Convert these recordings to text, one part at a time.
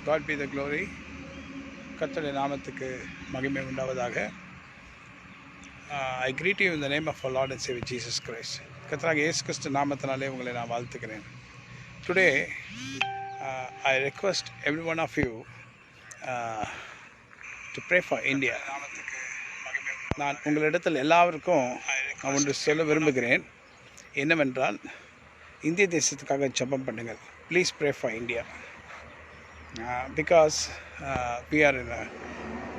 God be the glory. கர்த்தருடைய நாமத்துக்கு மகிமை உண்டாவதாக. I greet you in the name of our Lord and Savior Jesus Christ. கர்த்தராக இயேசு கிறிஸ்து நாமத்தினாலே உங்களை நான் வாழ்த்துக்கிறேன். Today, I request every one of you to pray for India. நான் உங்களிடத்தில் எல்லாருக்கும் ஒன்று சொல்ல விரும்புகிறேன். என்னவென்றால், இந்திய தேசத்துக்காக ஜெபம் பண்ணுங்கள். Please pray for India. Because we are in a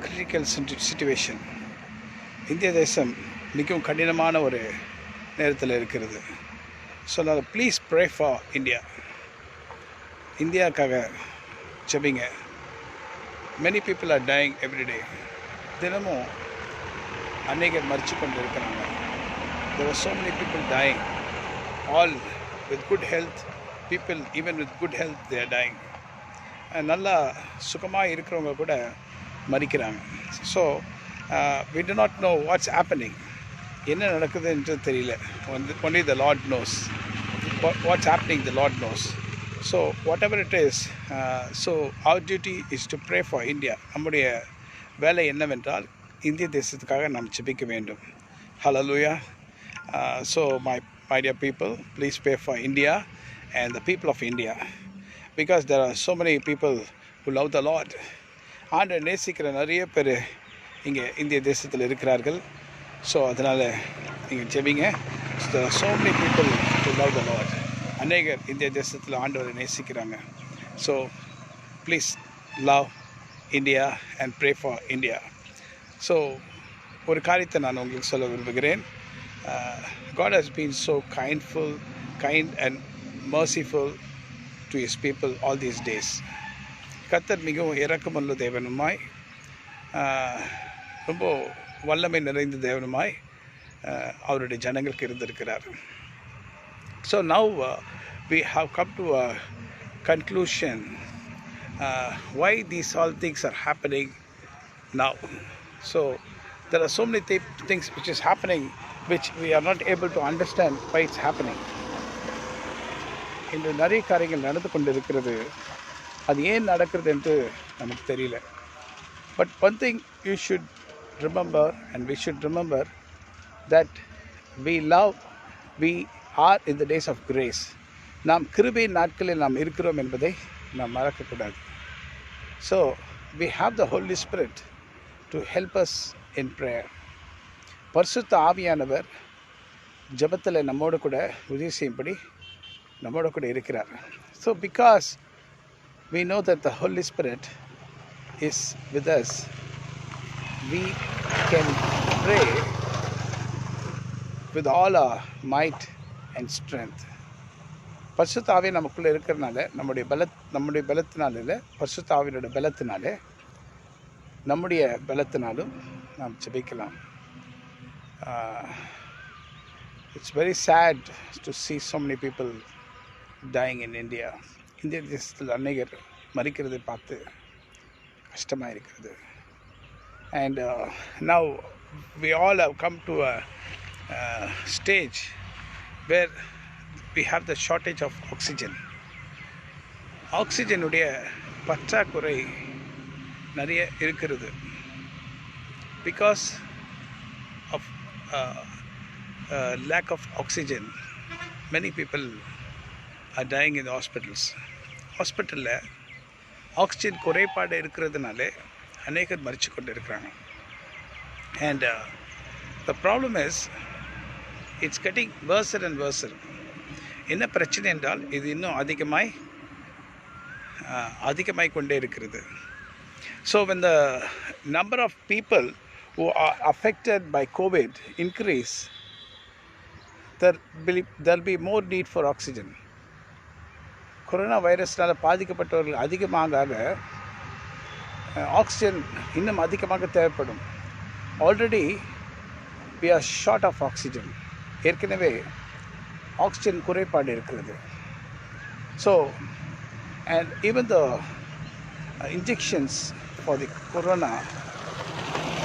critical situation. இந்திய தேசம் மிகவும் கடினமான ஒரு நேரத்தில் இருக்கிறது. ஸோ நாங்கள் ப்ளீஸ் ப்ரே ஃபார் இந்தியா. இந்தியாவுக்காக ஜெபிங்க. Many people are dyeing everyday. தினமும் அநேகர் மறித்து கொண்டு இருக்கிறாங்க. There were so many people dying, all with good health. People even with good health they are dying. நல்லா சுகமாக இருக்கிறவங்க கூட மறிக்கிறாங்க. So we do not know what's happening. என்ன நடக்குதுன்றது தெரியல. Only the Lord knows. What's happening, the Lord knows. So whatever it is, so our duty is to pray for India. நம்முடைய வேலை என்னவென்றால் இந்திய தேசத்துக்காக நாம் ஜெபிக்க வேண்டும். Hallelujah. So my dear people, please pray for India and the people of India. Because there are so many people who love the Lord. ஆண்டை நேசிக்கிற நிறைய பேர் இங்கே இந்திய தேசத்தில் இருக்கிறார்கள். ஸோ அதனால் நீங்கள் ஜெபிங்க. There are so many people who love the Lord. அநேகர் இந்திய தேசத்தில் ஆண்டவரை நேசிக்கிறாங்க. So please love India and pray for India. So ஒரு காரியத்தை நான் உங்களுக்கு சொல்ல விரும்புகிறேன். God has been so kind and merciful to his people all these days. கர்த்தர் மிகவும் இரக்கமுள்ள தேவனுமாய், ரொம்ப வல்லமை நிறைந்த தேவனுமாய் அவருடைய ஜனங்களுக்கு இருந்திருக்கிறார். So now we have come to a conclusion why these all things are happening now. So there are so many things which is happening which we are not able to understand why it's happening. இன்று நிறைய காரியங்கள் நடந்து கொண்டு இருக்கிறது. அது ஏன் நடக்கிறது என்று நமக்கு தெரியல. But one thing you should remember and we should remember that we are in the days of grace. நாம் கிருபை நாட்களில் நாம் இருக்கிறோம் என்பதை நாம் மறக்கக்கூடாது. So we have the holy spirit to help us in prayer. பரிசுத்த ஆவியானவர் ஜெபத்தில் நம்மோடு கூட உதவி செய்யும்படி நம்மோட கூட இருக்கிறார். So because we know that the Holy Spirit is with us, we can pray with all our might and strength. பரிசுத்த ஆவி நமக்குள்ளே இருக்கிறனால நம்முடைய பலத்தினால இல்லை, பரிசுத்த ஆவியோட பலத்தினாலே நம்முடைய பலத்தினாலும் நாம் ஜெபிக்கலாம். It's very sad to see so many people dying in India. இந்திய தேசத்தில் அநேகர் மறிக்கிறதை பார்த்து கஷ்டமாக இருக்கிறது. And now we all have come to a stage where we have the shortage of oxygen. ஆக்சிஜனுடைய பற்றாக்குறை நிறைய இருக்கிறது. Because of lack of oxygen, many people are dying in the hospitals. ஹாஸ்பிட்டலில் ஆக்சிஜன் குறைபாடு இருக்கிறதுனாலே அநேகர் மறித்து கொண்டு இருக்கிறாங்க. And the problem is it's getting worser and worser. என்ன பிரச்சனை என்றால் இது இன்னும் அதிகமாய் கொண்டே இருக்கிறது. So when the number of people who are affected by COVID increase, there will be more need for oxygen. Corona வைரஸ்னால் பாதிக்கப்பட்டவர்கள் அதிகமாக ஆக்சிஜன் இன்னும் அதிகமாக தேவைப்படும். Already we are short of oxygen. ஏற்கனவே ஆக்சிஜன் குறைபாடு இருக்கிறது. So and even the injections for the corona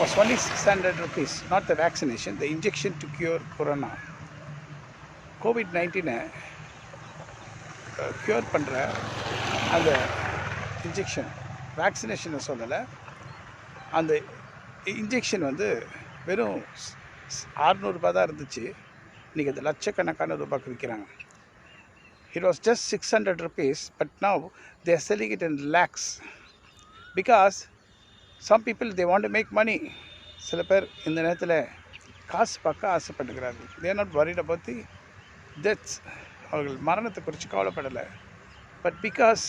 was only 600 rupees, not the vaccination, the injection to cure corona. COVID-19 cure பண்ணுற அந்த இன்ஜெக்ஷன் வேக்சினேஷனை சொல்லலை, அந்த இன்ஜெக்ஷன் வந்து வெறும் 600 ரூபாய் தான் இருந்துச்சு. இன்றைக்கி அது லட்சக்கணக்கான ரூபாய்க்கு விற்கிறாங்க. It was just 600 rupees, but now they are selling it in lakhs because some people they want to make money. சில பேர் இந்த நேரத்தில் காசு பார்க்க ஆசைப்பட்டுக்கிறார்கள். they are not worried about the deaths. அவர்கள் மரணத்தை குறித்து கவலைப்படலை. but because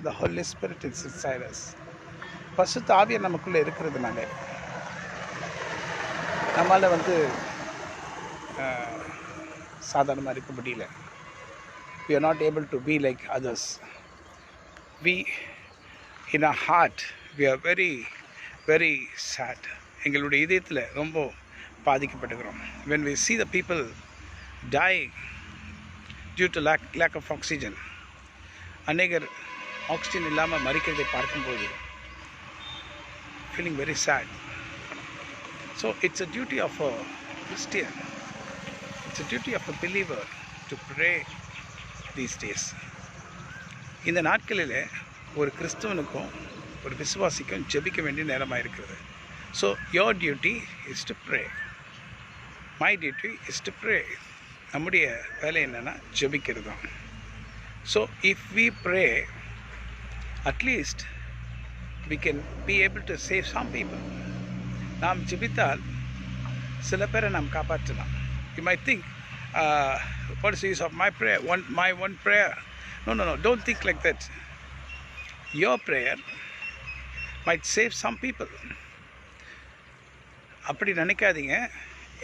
the Holy Spirit is inside us, பரிசுத்த ஆவியார் நமக்குள்ளே இருக்கிறதுனால நம்மளால் வந்து சாதாரணமாக இருக்க முடியல. We are not able to be like others. We, in our heart, we are very, very sad. எங்களுடைய இதயத்தில் ரொம்ப பாதிக்கப்பட்டுக்கிறோம். When we see the people die due to lack of oxygen, அநேகர் ஆக்சிஜன் இல்லாமல் மறிக்கிறதை பார்க்கும்போது feeling very sad. So it's a duty of a Christian, it's a duty of a believer to pray these days. இந்த நாட்களில் ஒரு கிறிஸ்தவனுக்கும் ஒரு விசுவாசிக்கும் ஜெபிக்க வேண்டிய நேரமாக இருக்கிறது. So your duty is to pray, my duty is to pray. நம்முடைய வேலை என்னென்னா ஜெபிக்கிறது தான். So if we pray, at least we can be able to save some people. நாம் ஜெபித்தால் சில பேரை நாம் காப்பாற்றலாம். You might think, what is the use of my prayer? My one prayer? No. Don't think like that. Your prayer might save some people. அப்படி நினைக்காதீங்க.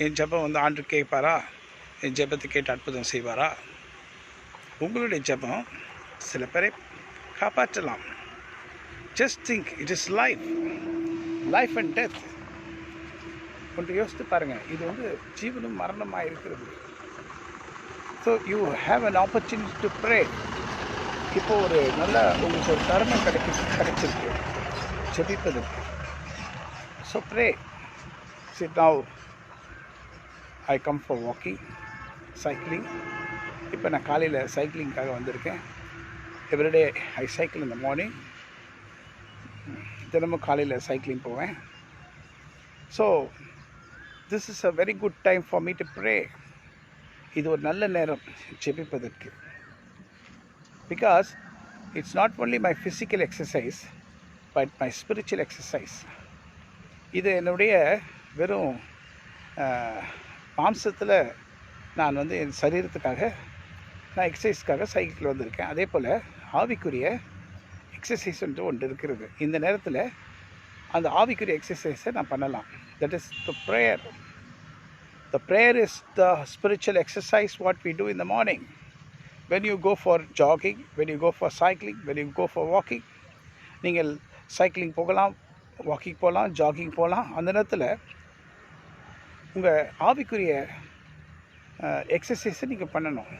என் ஜெபம் வந்து ஆண்டு கேட்பாரா, என் ஜெபத்தை கேட்டு அற்புதம் செய்வாரா? உங்களுடைய ஜெபம் சில பேரை காப்பாற்றலாம். Just think, it is life and death. கொஞ்சம் யோசித்து பாருங்கள். இது வந்து ஜீவனும் மரணமாக இருக்கிறது. So you have an opportunity to pray. இப்போ ஒரு நல்ல உங்களுக்கு ஒரு தருணம் கிடைச்சிருக்கு ஜெபிப்பதற்கு. So pray. Sit now I come for walking, cycling. இப்போ நான் காலையில் சைக்கிளிங்காக வந்திருக்கேன். Everyday I cycle in the morning. தினமும் காலையில் சைக்கிளிங் போவேன். So this is a very good time for me to pray. இது ஒரு நல்ல நேரம் ஜெபிப்பதற்கு. Because it's not only my physical exercise but my spiritual exercise. இது என்னுடைய வெறும் மாம்சத்தில் நான் வந்து என் சரீரத்துக்காக நான் எக்ஸசைஸ்க்காக சைக்கிள் வந்திருக்கேன். அதே போல் ஆவிக்குரிய எக்ஸசைஸ் ஒன்று இருக்கிறது. இந்த நேரத்தில் அந்த ஆவிக்குரிய எக்ஸசைஸை நான் பண்ணலாம். That is the prayer. The prayer is the spiritual exercise what we do in the morning. When you go for jogging, when you go for cycling, when you go for walking, நீங்கள் cycling போகலாம், walking போகலாம், jogging போகலாம். அந்த நேரத்தில் உங்கள் ஆவிக்குரிய எக்ஸசைஸை நீங்கள் பண்ணணும்.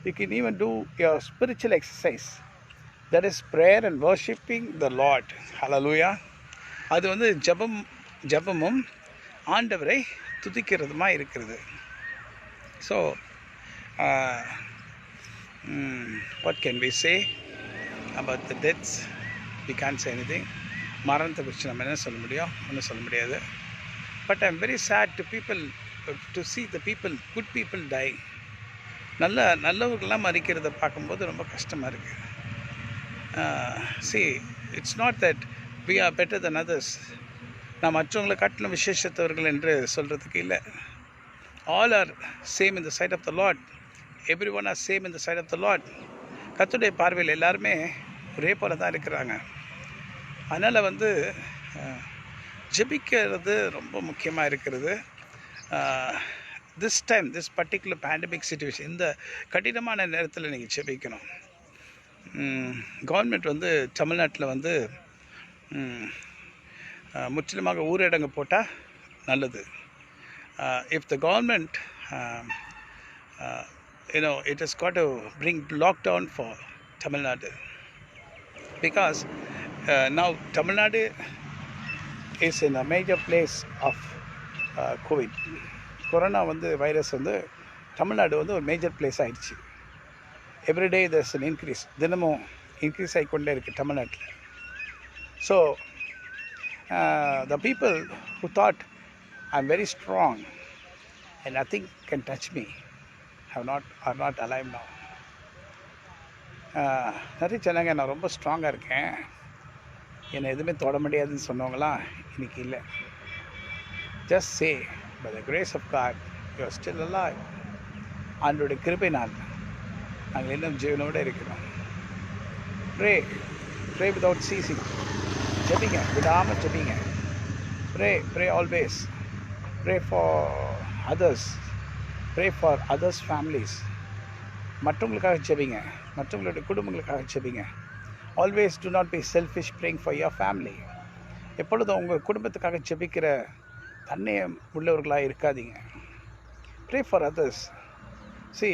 You can even do your spiritual exercise. That is prayer and worshiping the Lord. Hallelujah. அது வந்து ஜபமும் ஆண்டவரை துதிக்கிறதுமா இருக்கிறது. So what can we say about the deaths? We can say anything. மரணத்தை குறித்து நம்ம என்ன சொல்ல முடியும்? ஒன்றும் சொல்ல முடியாது. But I am very sad to see the people, good people die. நல்லவர்கள்லாம் மறிக்கிறத பார்க்கும்போது ரொம்ப கஷ்டமாக இருக்குது. see, it's not that we are better than others. நான் மற்றவங்களை காட்டிலும் விசேஷத்தவர்கள் என்று சொல்கிறதுக்கு இல்லை. All are same in the sight of the Lord. Everyone are same in the sight of the Lord. கர்த்தருடைய பார்வையில் எல்லாருமே ஒரே போல தான் இருக்கிறாங்க. அதனால் வந்து ஜெபிக்கிறது ரொம்ப முக்கியமாக இருக்கிறது. திஸ் பர்டிகுலர் பேண்டமிக் சிச்சுவேஷன், இந்த கடினமான நேரத்தில் நீங்கள் ஜெபிக்கணும். கவர்மெண்ட் வந்து தமிழ்நாட்டில் வந்து முற்றிலுமாக ஊரடங்கு போட்டால் நல்லது. If the government it has got to bring lockdown for Tamil Nadu, because now Tamil Nadu is in a major place of COVID. Corona வந்து வைரஸ் வந்து தமிழ்நாடு வந்து ஒரு மேஜர் பிளேஸ் ஆகிடுச்சு. Everyday there's an increase. தினமும் increase ஆகிக்கொண்டே இருக்குது தமிழ்நாட்டில். So the people who thought I'm very strong and nothing can touch me are not alive now. நிறைய ஜனங்க நான் ரொம்ப ஸ்ட்ராங்காக இருக்கேன், என்னை எதுவுமே தொட முடியாதுன்னு சொன்னவங்களாம் இன்றைக்கி இல்லை. Just say by the grace of God you are still alive. ஆண்டோடைய கிருபையினால் நாங்கள் இன்னும் ஜீவனோடு இருக்கிறோம். Pray pray without ceasing. ஜெபிங்க, விடாமல் ஜெபிங்க. Pray always. Pray for others. Pray for others families. மற்றவங்களுக்காக ஜெபிங்க, மற்றவங்களுடைய குடும்பங்களுக்காக ஜெபிங்க. Always do not be selfish praying for your family. எப்பொழுதும் உங்கள் குடும்பத்துக்காக ஜெபிக்கிற தன்னியம் உள்ளவர்களாக இருக்காதீங்க. Pray for others. See,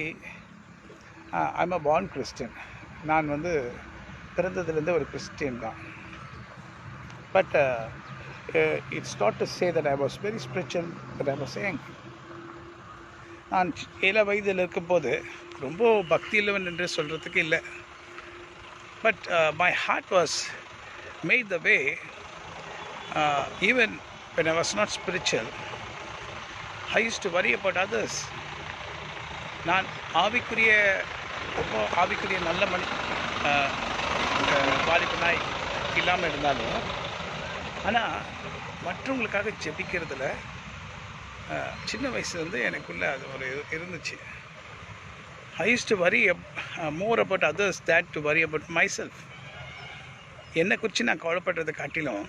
I'm a born Christian. நான் பிறந்ததுலேருந்து ஒரு கிறிஸ்டியன் தான். But it's not to say that I was very spiritual, but I was young. நான் 7 வயதில் இருக்கும்போது ரொம்ப பக்தி இல்லவன் என்று சொல்கிறதுக்கு இல்லை. But my heart was made the way. Even when I was not spiritual, I used to worry about others. நான் ரொம்ப ஆவிக்குரிய நல்ல வாலிபனாய் இல்லாமல் இருந்தாலும், ஆனால் மற்றவங்களுக்காக ஜெபிக்கிறதுல சின்ன வயசுலேருந்து எனக்குள்ளே அது ஒரு இருந்துச்சு. I used to worry more about others than to worry about myself. என்னை குறித்து நான் கவலைப்படுறதை காட்டிலும்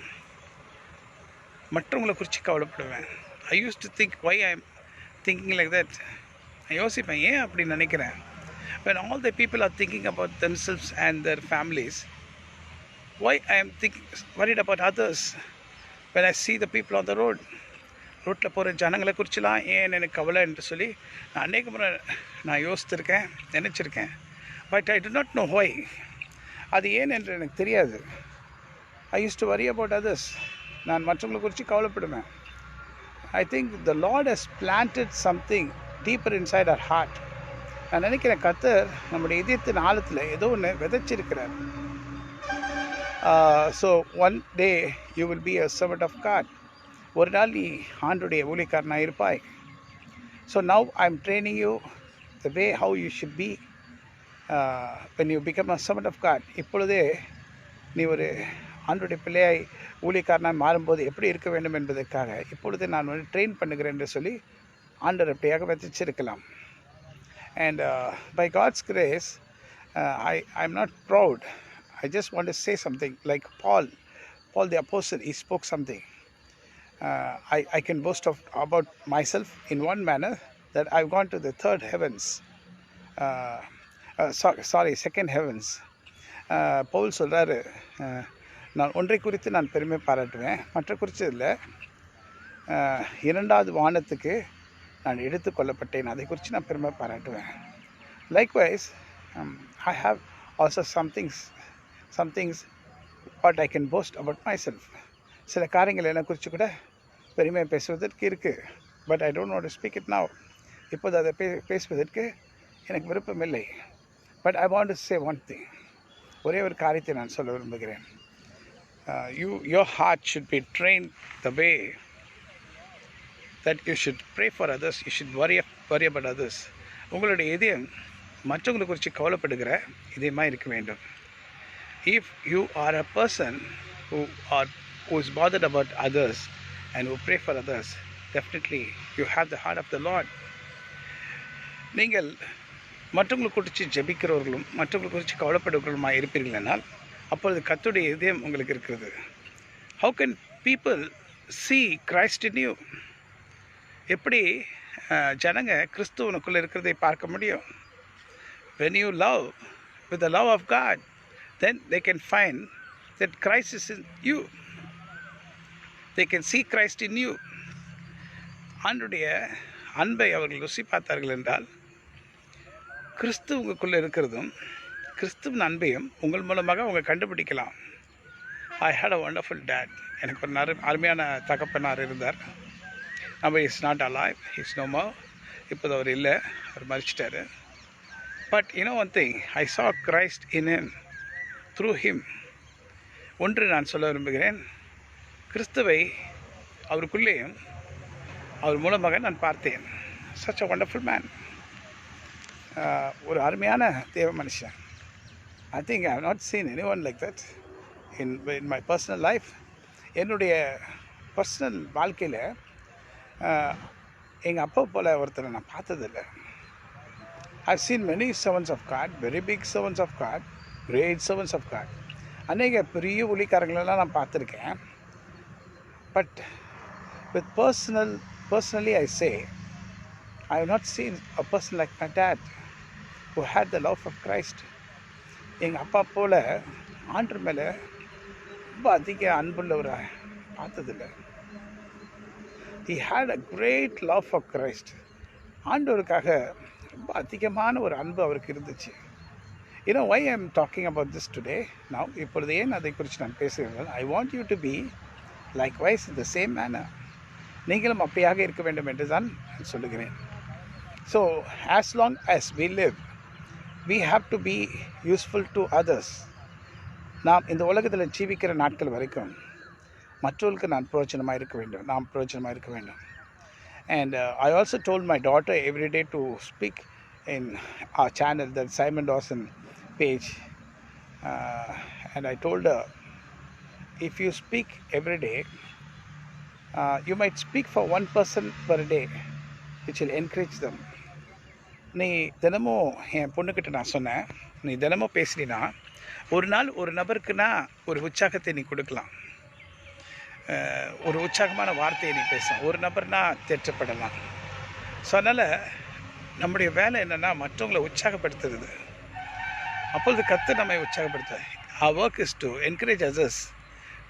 மற்றவங்களை குறித்து கவலைப்படுவேன். I used to think why I am thinking like that. நான் யோசிப்பேன், ஏன் அப்படி நினைக்கிறேன். When all the people are thinking about themselves and their families, why I am worried about others? When I see the people on the road, ரோட்டில் போகிற ஜனங்களை குறிச்செலாம் ஏன் எனக்கு கவலை என்று சொல்லி நான் அநேக முறை யோசித்திருக்கேன், நினச்சிருக்கேன். But I do not know why. அது ஏன் என்று எனக்கு தெரியாது. I used to worry about others. நான் மற்றவங்களை குறித்து கவலைப்படுவேன். I think the Lord has planted something deeper inside our heart. நான் நினைக்கிறேன் கர்த்தர் நம்முடைய இதயத்தின் ஆழத்தில் ஏதோ ஒன்று விதைச்சிருக்கிறார். So one day you will be a servant of God. ஒரு நாள் நீ ஆண்டுடைய ஊழியக்காரனாக இருப்பாய். So now I am training you the way how you should be when you become a servant of God. இப்பொழுதே நீ ஒரு ஆண்டுடைய பிள்ளையாய் ஊழியக்காரனாக மாறும்போது எப்படி இருக்க வேண்டும் என்பதற்காக இப்பொழுதே நான் ட்ரெயின் பண்ணுகிறேன் என்று சொல்லி ஆண்டவர் எப்படியாக விதைச்சிருக்கலாம். And by God's grace, I'm not proud. I just want to say something like Paul the apostle, he spoke something. I can boast about myself in one manner that I've gone to the third heavens. Second heavens. Paul சொல்கிறாரு, நான் ஒன்றை குறித்து நான் பெருமை பாராட்டுவேன், மற்ற குறித்து இல்லை. 2வது வானத்துக்கு நான் எடுத்து கொள்ளப்பட்டேன், அதை குறித்து நான் பெருமை பாராட்டுவேன். Likewise, I have also some things what I can boast about myself. சில காரியங்கள் என்னை குறித்து கூட பெருமையாக பேசுவதற்கு இருக்குது. But I don't want to speak it now. இப்போது அதை பேசுவதற்கு எனக்கு விருப்பமில்லை. But I want to say one thing. ஒரே ஒரு காரியத்தை நான் சொல்ல விரும்புகிறேன். Your heart should be trained the way that you should pray for others, you should worry about others. உங்களுடைய இதயம் மற்றவங்களை குறித்து கவலைப்படுகிற இதயமாக இருக்க வேண்டும். If you are a person who is bothered about others and who pray for others, definitely you have the heart of the Lord. நீங்கள் மற்றவங்களை குறித்து ஜெபிக்கிறவர்களும் மற்றவங்களை குறித்து கவலைப்படுகிறவர்களுமாக இருப்பீர்கள் என்றால் அப்பொழுது கர்த்தருடைய இதயம் உங்களுக்கு இருக்கிறது. How can people see Christ in you? எப்படி ஜனங்க கிறிஸ்துவனுக்குள்ளே இருக்கிறதை பார்க்க முடியும்? When you love with the love of God, then they can find that Christ is in you. They can see Christ in you. ஆண்டுடைய அன்பை அவர்கள் ருசி பார்த்தார்கள் என்றால் கிறிஸ்து உங்களுக்குள்ளே இருக்கிறதும் கிறிஸ்துவின் அன்பையும் உங்கள் மூலமாக அவங்க கண்டுபிடிக்கலாம். I had a wonderful dad. எனக்கு ஒரு அருமையான தகப்பனார் இருந்தார். நம்ம is not alive, is no more. இப்போது அவர் இல்லை, அவர் மரிச்சிட்டாரு. But you know one thing, I saw Christ in him, through him. ஒன்று நான் சொல்ல விரும்புகிறேன், கிறிஸ்துவை அவருக்குள்ளேயும் அவர் மூலமாக நான் பார்த்தேன். such a wonderful man. ஒரு அருமையான தேவ மனுஷன். I think I have not seen anyone like that in my personal life. என்னுடைய பர்சனல் வாழ்க்கையில் எங்கள் அப்பா போல் ஒருத்தரை நான் பார்த்ததில்லை. I've seen many servants of God, very big servants of God, great servants of God. அநேக பெரிய ஊழியக்காரங்களெல்லாம் நான் பார்த்துருக்கேன். But with personally I say, I have not seen a person like my dad who had the love of Christ. எங்கள் அப்பா போல் ஆண்டவர் மேலே ரொம்ப அதிக அன்புள்ளவரை பார்த்ததில்லை. He had a great love for Christ. ஆண்டவருக்காக ரொம்ப அதிகமான ஒரு அன்பு அவருக்கு இருந்துச்சு. You know why I am talking about this today? Now, இப்பொழுது ஏன் அதை குறித்து நான் பேசுகிறேன்? I want you to be likewise in the same manner. நீங்களும் அப்படியாக இருக்க வேண்டும் என்று தான் நான் சொல்லுகிறேன். So, as long as we live, we have to be useful to others. நாம் இந்த உலகத்தில் ஜீவிக்கிற நாட்கள் வரைக்கும் மற்றவர்களுக்கு நாம் பிரயோஜனமாக இருக்க வேண்டும். And I also told my daughter every day to speak in our channel, that Simon Dawson page. And I told her, if you speak every day, you might speak for one person per day, which will encourage them. நீ தினமும் என் பொண்ணுக்கிட்ட நான் சொன்னேன், நீ தினமும் பேசுனீன்னா ஒரு நாள் ஒரு நபருக்குன்னா ஒரு உற்சாகத்தை நீ கொடுக்கலாம், ஒரு உற்சாகமான வார்த்தையை நீ பேசலாம், ஒரு நபர்னா தேற்றப்படலாம். ஸோ அதனால் நம்முடைய வேலை என்னென்னா மற்றவங்களை உற்சாகப்படுத்துறது. அப்பொழுது கர்த்தர் நம்மை உற்சாகப்படுத்த. Our work is to encourage others.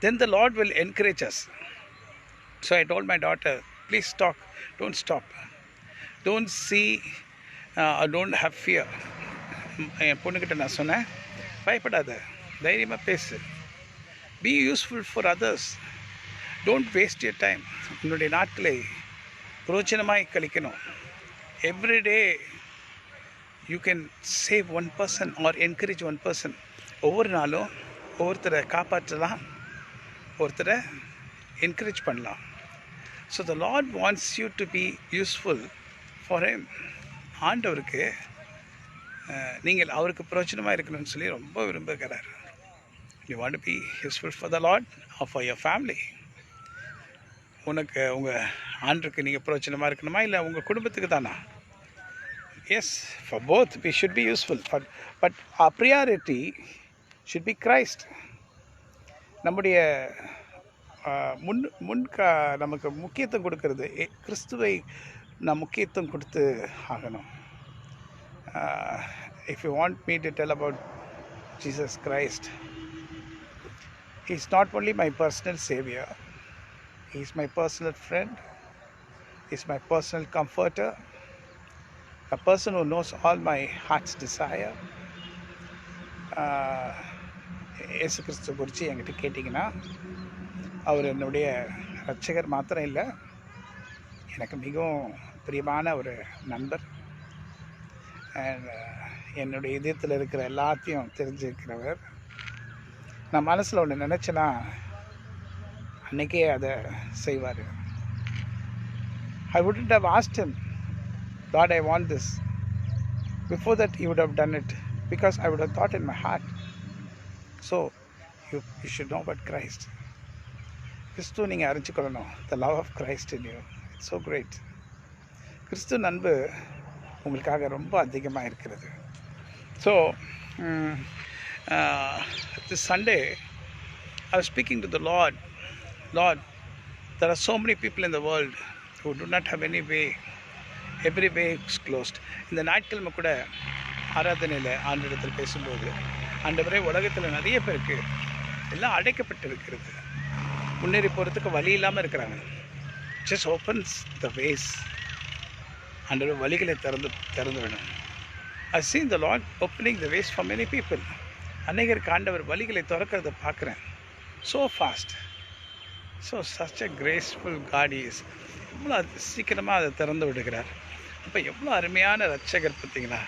Then the Lord will encourage us. So I told my daughter, please talk, don't stop, don't see, don't have fear. என் பொண்ணுக்கிட்ட நான் சொன்னேன், பயப்படாத, தைரியமாக பேசு, be useful for others, don't waste your time. உன்னுடைய நாட்களை பிரோஜனமாய் கழிக்கணும். Every day you can save one person or encourage one person. ஒவ்வொரு நாளும் ஒவ்வொருத்தரை காப்பாற்றலாம், ஒருத்தரை encourage பண்ணலாம். So the Lord wants you to be useful for Him. ஆண்டவருக்கு நீங்கள் அவருக்கு பிரயோஜனமாக இருக்கணும்னு சொல்லி ரொம்ப விரும்புகிறார். You want to be useful for the Lord or for your family? உனக்கு உங்கள் ஆண்டருக்கு நீங்கள் பிரயோஜனமாக இருக்கணுமா இல்லை உங்கள் குடும்பத்துக்கு தானா? Yes, for both we should be useful, but our priority should be Christ. நம்முடைய நமக்கு முக்கியத்துவம் கொடுக்கறது கிறிஸ்துவை நான் முக்கியத்துவம் கொடுத்து ஆகணும். If you want me to tell about Jesus Christ, He is not only my personal Savior, He is my personal friend, He is my personal comforter, a person who knows all my heart's desire. இயேசு கிறிஸ்து குறித்து என்கிட்ட கேட்டிங்கன்னா, அவர் என்னுடைய ரட்சகர் மாத்திரம் இல்லை, எனக்கு மிகவும் பிரியமான ஒரு நண்பர். அண்ட் என்னுடைய இதயத்தில் இருக்கிற எல்லாத்தையும் தெரிஞ்சுக்கிறவர். நான் மனசில் ஒன்று நினச்சேன்னா அன்றைக்கே அதை செய்வார். I wouldn't have asked Him, Lord, I want this. Before that, He would have done it because I would have thought in my heart. So, you should know about Christ. கிறிஸ்து நீங்கள் அறிஞ்சிக்கொள்ளணும். The love of Christ in you. It's so great. கிறிஸ்து அன்பு உங்களுக்காக ரொம்ப அதிகமாக இருக்கிறது. So, this Sunday, I was speaking to the Lord. Lord, there are so many people in the world who do not have any way. Every way is closed. இந்த நாட்கிழமை கூட ஆராதனையில் ஆண்டவரிடத்தில் பேசும்போது, ஆண்டவரே, உலகத்தில் நிறைய பேருக்கு எல்லாம் அடைக்கப்பட்டு இருக்கிறது, முன்னேறி போகிறதுக்கு வழி இல்லாமல் இருக்கிறாங்க. Just opens the ways. ஆண்டவர் வழிகளை திறந்து விடும். I've seen the Lord opening the ways for many people. அநேகருக்கு ஆண்டவர் வழிகளை திறக்கிறத பார்க்குறேன். So fast. So such a graceful God He is. எவ்வளோ சீக்கிரமாக அதை திறந்து விடுகிறார். அப்போ எவ்வளோ அருமையான ரட்சகர் பார்த்தீங்களா?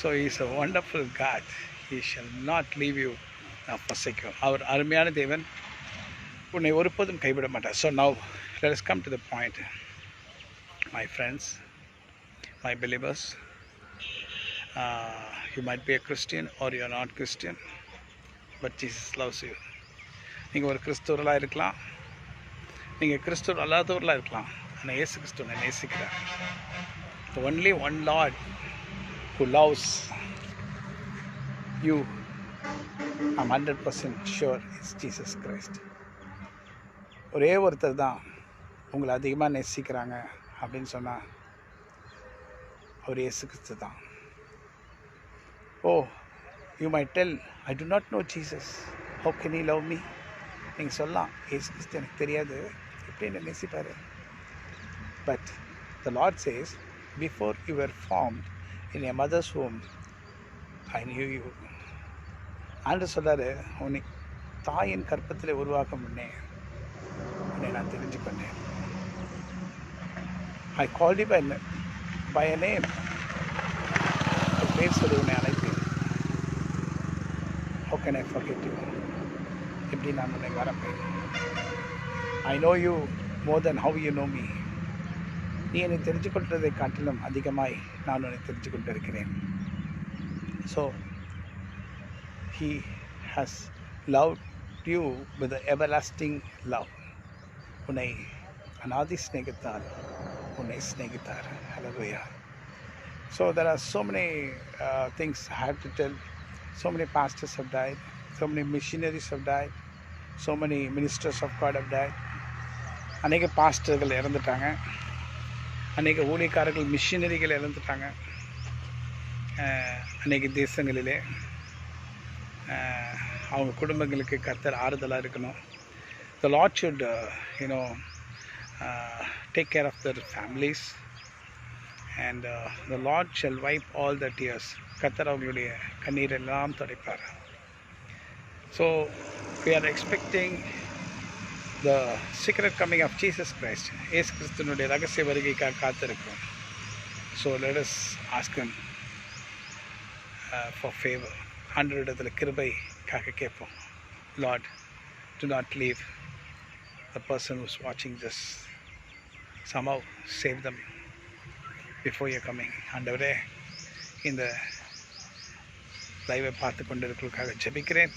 So He is a wonderful God. He shall not leave you பசைக்கும். அவர் அருமையான தேவன், உன்னை ஒருபோதும் கைவிட மாட்டார். So now let us come to the point. My friends, my believers, you might be a Christian or you are not Christian, but Jesus loves you. நீங்கள் ஒரு கிறிஸ்தவர்களாக இருக்கலாம், நீங்கள் கிறிஸ்தவர் அல்லாதவர்களாக இருக்கலாம், ஆனால் இயேசு கிறிஸ்துவனை நேசிக்கிறார். The only one Lord who loves you, I'm 100% sure, is Jesus Christ. ஒரே ஒருத்தர் தான் உங்களை அதிகமாக நேசிக்கிறாங்க அப்படின்னு சொன்னால் அவர் இயேசு கிறிஸ்து தான். Oh, you may tell, I do not know Jesus, how can he love me? நீங்கள் சொல்லலாம், இயேசு கிறிஸ்து எனக்கு தெரியாது, எப்படி என்ன நேசிப்பார்? But the Lord says, before you were formed in your mother's womb, I knew you. ஆண்டு சொல்கிறாரு, உன்னை தாயின் கற்பத்தில் உருவாக்க முன்னே உன்னை நான் தெரிஞ்சு பண்ணேன். I called you by a name. பேர் சொல்லி உன்னை அழைத்தேன். How can I forget you? எப்படி நான் உன்னை மறப்பேன்? I know you more than how you know me. நீ என்னை தெரிஞ்சு கொண்டதை காட்டிலும் அதிகமாய் நான் உன்னை தெரிஞ்சு கொண்டிருக்கிறேன். So he has loved you with an everlasting love. உன்னை அநாதி ஸ்நேகித்தால் உன்னை ஸ்நேகித்தார். Hallelujah. So there are so many things I have to tell. So many pastors have died, so many missionaries have died, so many ministers of God have died. அநேக பாஸ்டர்கள் இறந்துட்டாங்க, அநேக ஊழியக்காரர்கள் மிஷினரிகள் இறந்துட்டாங்க அநேக தேசங்களிலே. அவங்க குடும்பங்களுக்கு கர்த்தர் ஆறுதலாக இருக்கணும். The Lord should take care of their families, and the Lord shall wipe all their tears. கர்த்தர் அவங்களுடைய கண்ணீர் எல்லாம் துடைப்பார். So we are expecting the secret coming of Jesus Christ. இயேசு கிறிஸ்துவினுடைய ரகசிய வருகைக்காக காத்திருக்கிறோம். So let us ask him for favor. ஆண்டவரிடத்தில் கிருபைக்காக கேட்போம். Lord, do not leave the person who's watching this. Somehow save them before you're coming. ஆண்டவரே, இந்த லைவை பார்த்து கொண்டிருக்கிறதுக்காக ஜெபிக்கிறேன்.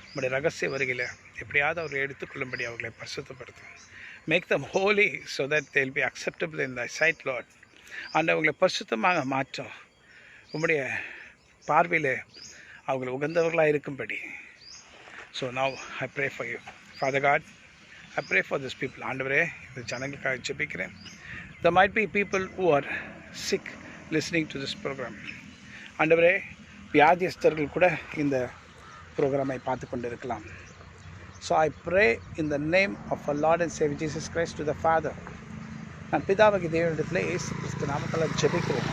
உங்களுடைய ரகசிய வருகையில் எப்படியாவது அவர்களை எடுத்துக்கொள்ளும்படி அவர்களை பரிசுத்தப்படுத்தும். Make them holy so that they'll be acceptable in thy sight Lord. ஆண்டவர்களை பரிசுத்தமாக மாற்றும். உங்களுடைய பார்வையில் அவங்களை உகந்தவர்களாக இருக்கும்படி. So now I pray for you. Father God, I pray for these people. ஆண்டவரே, இந்த ஜனங்களுக்காக ஜெபிக்கிறேன். There might be people who are sick listening to this program. ஆண்டவரே, வியாதியஸ்தர்கள் கூட இந்த ப்ரோக்ராமை பார்த்து கொண்டு இருக்கலாம். So I pray in the name of our Lord and Savior Jesus Christ to the Father. நான் பிதாவாகிய தேவனிடத்தில் இயேசு கிறிஸ்து நாமத்தால் ஜெபிக்கிறேன்.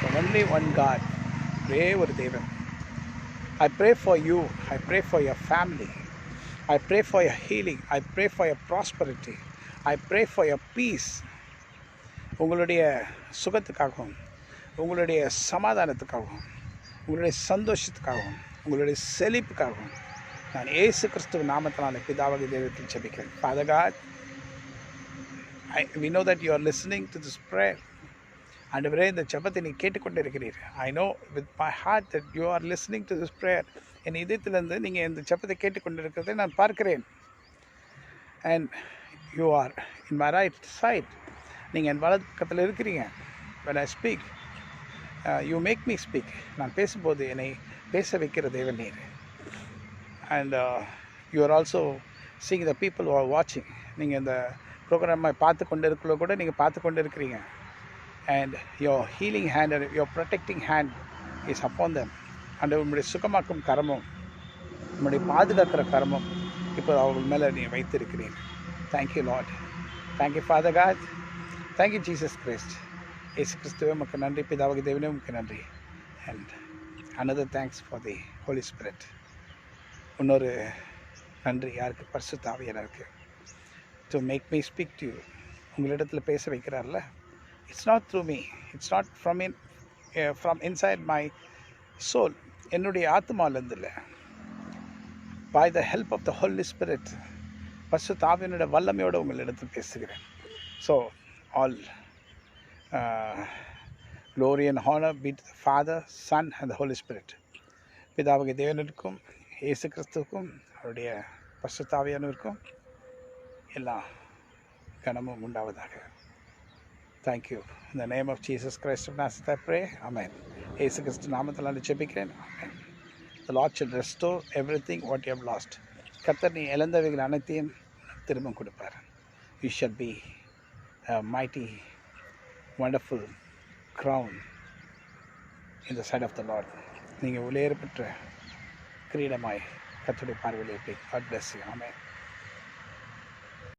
The only one God, ஒரே ஒரு தேவன். I pray for you. I pray for your family. I pray for your healing. I pray for your prosperity. I pray for your peace. உங்களுடைய சுகத்துக்காகவும், உங்களுடைய சமாதானத்துக்காகவும், உங்களுடைய சந்தோஷத்துக்காகவும், உங்களுடைய செழிப்புக்காகவும் நான் இயேசு கிறிஸ்துவ நாமத்தினாலே பிதாவாகிய தேவனிடத்தில் ஜெபிக்கிறேன். Father God, we know that you are listening to this prayer. ஆண்டவரே, இந்த ஜெபத்தை நீ கேட்டுக்கொண்டு இருக்கிறீர். I know with my heart that you are listening to this prayer. என் இதயத்திலிருந்து நீங்கள் இந்த ஜெபத்தை கேட்டுக்கொண்டு இருக்கிறதை நான் பார்க்கிறேன். And you are in my right side. நீங்கள் என் வலது பக்கத்தில் இருக்கிறீங்க. When I speak, you make me speak. நான் பேசும்போது என்னை பேச வைக்கிற தேவன் நீர். And you are also seeing the people who are watching. நீங்கள் இந்த ப்ரோக்ராமை பார்த்து கொண்டு இருக்கிற கூட நீங்கள் பார்த்து கொண்டு இருக்கிறீங்க. And your healing hand and your protecting hand is upon them. And உங்களுடைய சுகமாக்கும் கரமும், உங்களுடைய பாதுகாக்கிற கரமும் இப்போ அவர்கள் மேலே நீ வைத்திருக்கிறீர். Thank you Lord. Thank you Father God. Thank you Jesus Christ. இயேசு கிறிஸ்துவே உமக்கு நன்றி. பிதாவாகிய தேவனே உமக்கு நன்றி. And another thanks for the Holy Spirit. இன்னொரு நன்றி யாருக்கு? பரிசுத்த ஆவியானவருக்கு. to make me speak to you. உங்களிடத்தில் பேச வைக்கிறார்ல. It's not through me. It's not from inside my soul. என்னுடைய ஆத்மாவிலேருந்து இல்லை, by the help of the Holy Spirit, பரிசுத்த ஆவியினுடைய வல்லமையோடு உங்களிடத்தில் பேசுகிறேன். So all glory and honor be to the Father, Son and the Holy Spirit. பிதாவாகிய தேவனுக்கும் இயேசு கிறிஸ்துவுக்கும் அவருடைய பரிசுத்த ஆவியானவருக்கும் எல்லா கனமும் உண்டாவதாக. Thank you. In the name of Jesus Christ of Nazareth I pray. Amen. இயேசு கிறிஸ்து நாமத்தில் நான் ஜெபிக்கிறேன். Amen. The Lord shall restore everything what you have lost. கர்த்தர் நீ இழந்தவைகள் அனைத்தையும் திரும்ப கொடுப்பார். You shall be a mighty, wonderful crown in the sight of the Lord. நீங்கள் உயர்பெற்ற கிரீடமாய் கர்த்தருடைய பார்வையில் இருப்பீங்க. God bless you. Amen.